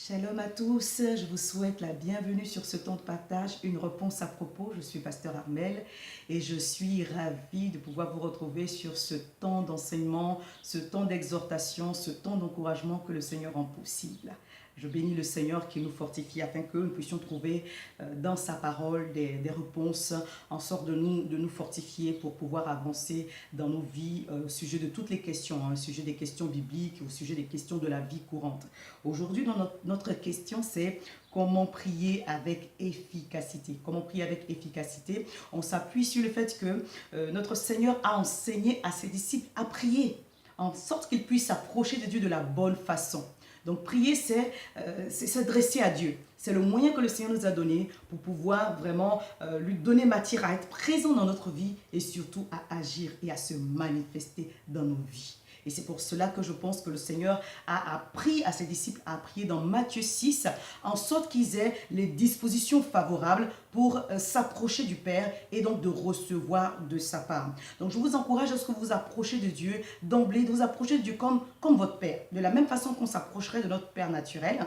Shalom à tous, je vous souhaite la bienvenue sur ce temps de partage, une réponse à propos. Je suis Pasteur Armel et je suis ravie de pouvoir vous retrouver sur ce temps d'enseignement, ce temps d'exhortation, ce temps d'encouragement que le Seigneur rend possible. Je bénis le Seigneur qui nous fortifie afin que nous puissions trouver dans sa parole des réponses en sorte de nous fortifier pour pouvoir avancer dans nos vies au sujet de toutes les questions, au sujet des questions bibliques, au sujet des questions de la vie courante. Aujourd'hui, notre question, c'est comment prier avec efficacité. Comment prier avec efficacité? On s'appuie sur le fait que notre Seigneur a enseigné à ses disciples à prier, en sorte qu'ils puissent s'approcher de Dieu de la bonne façon. Donc prier, c'est s'adresser à Dieu. C'est le moyen que le Seigneur nous a donné pour pouvoir vraiment lui donner matière à être présent dans notre vie et surtout à agir et à se manifester dans nos vies. Et c'est pour cela que je pense que le Seigneur a appris à ses disciples à prier dans Matthieu 6, en sorte qu'ils aient les dispositions favorables pour s'approcher du Père et donc de recevoir de sa part. Donc je vous encourage à ce que vous vous approchiez de Dieu d'emblée, de vous approcher de Dieu comme votre Père. De la même façon qu'on s'approcherait de notre Père naturel,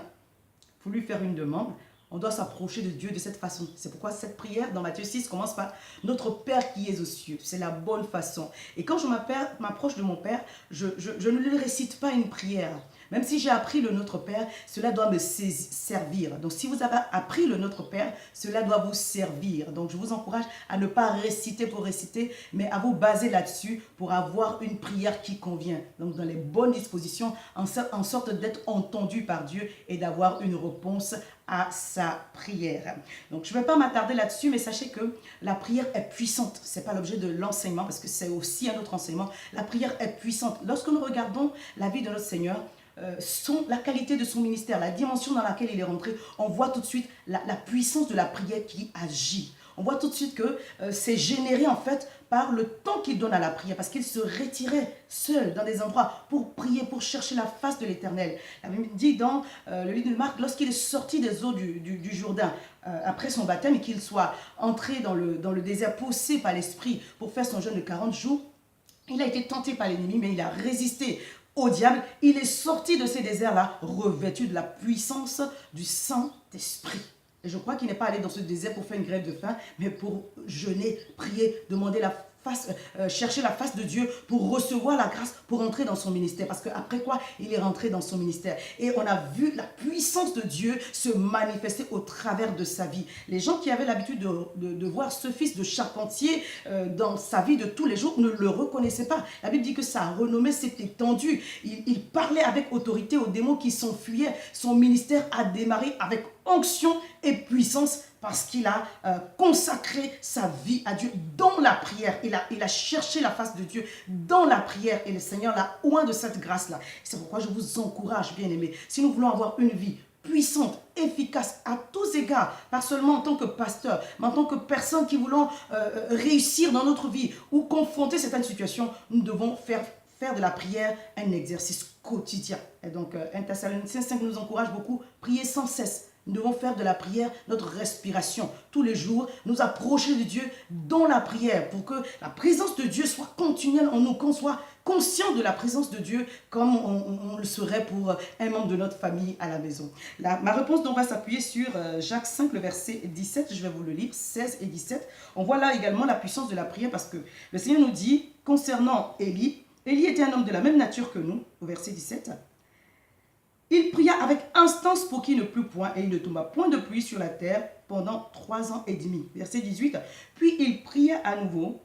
pour lui faire une demande, on doit s'approcher de Dieu de cette façon. C'est pourquoi cette prière dans Matthieu 6 commence par « Notre Père qui es aux cieux ». C'est la bonne façon. Et quand je m'approche de mon Père, je ne lui récite pas une prière. Même si j'ai appris le Notre Père, cela doit me servir. Donc si vous avez appris le Notre Père, cela doit vous servir. Donc je vous encourage à ne pas réciter pour réciter, mais à vous baser là-dessus pour avoir une prière qui convient. Donc dans les bonnes dispositions, en sorte d'être entendu par Dieu et d'avoir une réponse à sa prière. Donc je ne vais pas m'attarder là-dessus, mais sachez que la prière est puissante. Ce n'est pas l'objet de l'enseignement, parce que c'est aussi un autre enseignement. La prière est puissante. Lorsque nous regardons la vie de notre Seigneur, la qualité de son ministère, la dimension dans laquelle il est rentré, on voit tout de suite la puissance de la prière qui agit. On voit tout de suite que c'est généré en fait par le temps qu'il donne à la prière, parce qu'il se retirait seul dans des endroits pour prier, pour chercher la face de l'Éternel. La Bible dit dans le livre de Marc, lorsqu'il est sorti des eaux du Jourdain, après son baptême, et qu'il soit entré dans le désert, poussé par l'Esprit pour faire son jeûne de 40 jours, il a été tenté par l'ennemi, mais il a résisté au diable. Il est sorti de ces déserts-là, revêtu de la puissance du Saint-Esprit. Et je crois qu'il n'est pas allé dans ce désert pour faire une grève de faim, mais pour jeûner, prier, demander chercher la face de Dieu pour recevoir la grâce, pour entrer dans son ministère. Parce qu'après quoi, il est rentré dans son ministère. Et on a vu la puissance de Dieu se manifester au travers de sa vie. Les gens qui avaient l'habitude de voir ce fils de charpentier dans sa vie de tous les jours ne le reconnaissaient pas. La Bible dit que sa renommée s'est étendue. Il parlait avec autorité aux démons qui s'enfuyaient. Son ministère a démarré avec onction et puissance, parce qu'il a consacré sa vie à Dieu dans la prière. Il a cherché la face de Dieu dans la prière. Et le Seigneur l'a oint de cette grâce-là. C'est pourquoi je vous encourage, bien-aimés, si nous voulons avoir une vie puissante, efficace à tous égards, pas seulement en tant que pasteur, mais en tant que personne qui voulons réussir dans notre vie ou confronter certaines situations, nous devons faire de la prière un exercice quotidien. Et donc, 1 Thessaloniciens 5 nous encourage beaucoup, prier sans cesse. Nous devons faire de la prière notre respiration. Tous les jours, nous approcher de Dieu dans la prière pour que la présence de Dieu soit continuelle en nous, qu'on soit conscient de la présence de Dieu comme on le serait pour un membre de notre famille à la maison. Ma réponse donc va s'appuyer sur Jacques 5, le verset 17. Je vais vous le lire, 16 et 17. On voit là également la puissance de la prière, parce que le Seigneur nous dit concernant Élie, Élie était un homme de la même nature que nous, au verset 17. Il pria avec instance pour qu'il ne plût point, et il ne tomba point de pluie sur la terre pendant 3 ans et demi. Verset 18. Puis il pria à nouveau,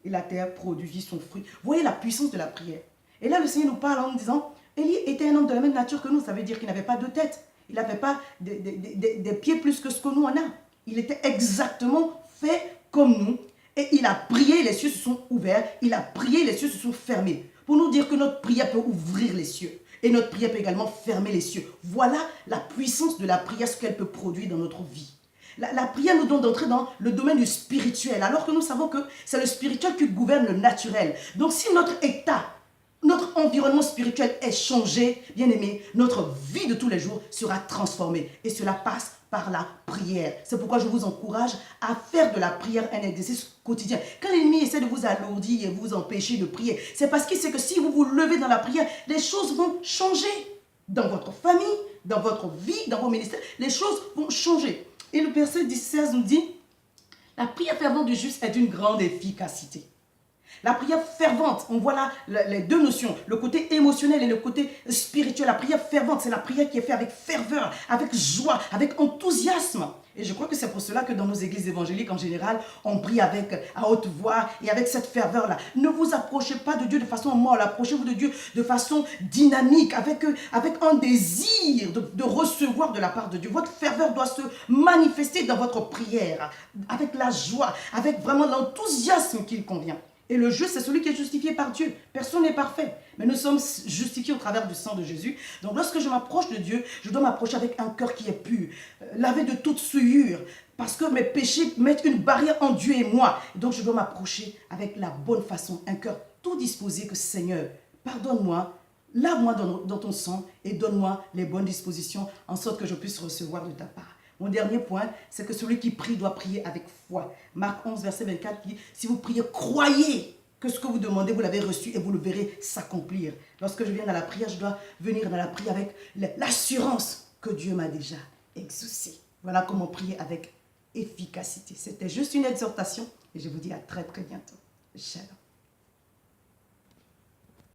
et la terre produisit son fruit. Vous voyez la puissance de la prière. Et là, le Seigneur nous parle en nous disant, Élie était un homme de la même nature que nous. Ça veut dire qu'il n'avait pas de tête. Il n'avait pas des pieds plus que ce que nous en a. Il était exactement fait comme nous. Et il a prié, les cieux se sont ouverts. Il a prié, les cieux se sont fermés. Pour nous dire que notre prière peut ouvrir les cieux. Et notre prière peut également fermer les cieux. Voilà la puissance de la prière, ce qu'elle peut produire dans notre vie. La prière nous donne d'entrer dans le domaine du spirituel, alors que nous savons que c'est le spirituel qui gouverne le naturel. Donc si notre état, notre environnement spirituel est changé, bien aimé, notre vie de tous les jours sera transformée. Et cela passe par la prière. C'est pourquoi je vous encourage à faire de la prière un exercice quotidien. Quand l'ennemi essaie de vous alourdir et vous empêcher de prier, c'est parce qu'il sait que si vous vous levez dans la prière, les choses vont changer dans votre famille, dans votre vie, dans vos ministères, les choses vont changer. Et le verset 16 nous dit, la prière fervente du juste est d'une grande efficacité. La prière fervente, on voit là les deux notions, le côté émotionnel et le côté spirituel. La prière fervente, c'est la prière qui est faite avec ferveur, avec joie, avec enthousiasme. Et je crois que c'est pour cela que dans nos églises évangéliques, en général, on prie à haute voix et avec cette ferveur-là. Ne vous approchez pas de Dieu de façon molle, approchez-vous de Dieu de façon dynamique, avec un désir de recevoir de la part de Dieu. Votre ferveur doit se manifester dans votre prière, avec la joie, avec vraiment l'enthousiasme qu'il convient. Et le juste, c'est celui qui est justifié par Dieu. Personne n'est parfait. Mais nous sommes justifiés au travers du sang de Jésus. Donc lorsque je m'approche de Dieu, je dois m'approcher avec un cœur qui est pur, lavé de toute souillure. Parce que mes péchés mettent une barrière entre Dieu et moi. Donc je dois m'approcher avec la bonne façon, un cœur tout disposé que Seigneur, pardonne-moi, lave-moi dans ton sang et donne-moi les bonnes dispositions en sorte que je puisse recevoir de ta part. Mon dernier point, c'est que celui qui prie doit prier avec foi. Marc 11, verset 24 dit, si vous priez, croyez que ce que vous demandez, vous l'avez reçu et vous le verrez s'accomplir. Lorsque je viens dans la prière, je dois venir dans la prière avec l'assurance que Dieu m'a déjà exaucé. Voilà comment prier avec efficacité. C'était juste une exhortation et je vous dis à très très bientôt. Shalom.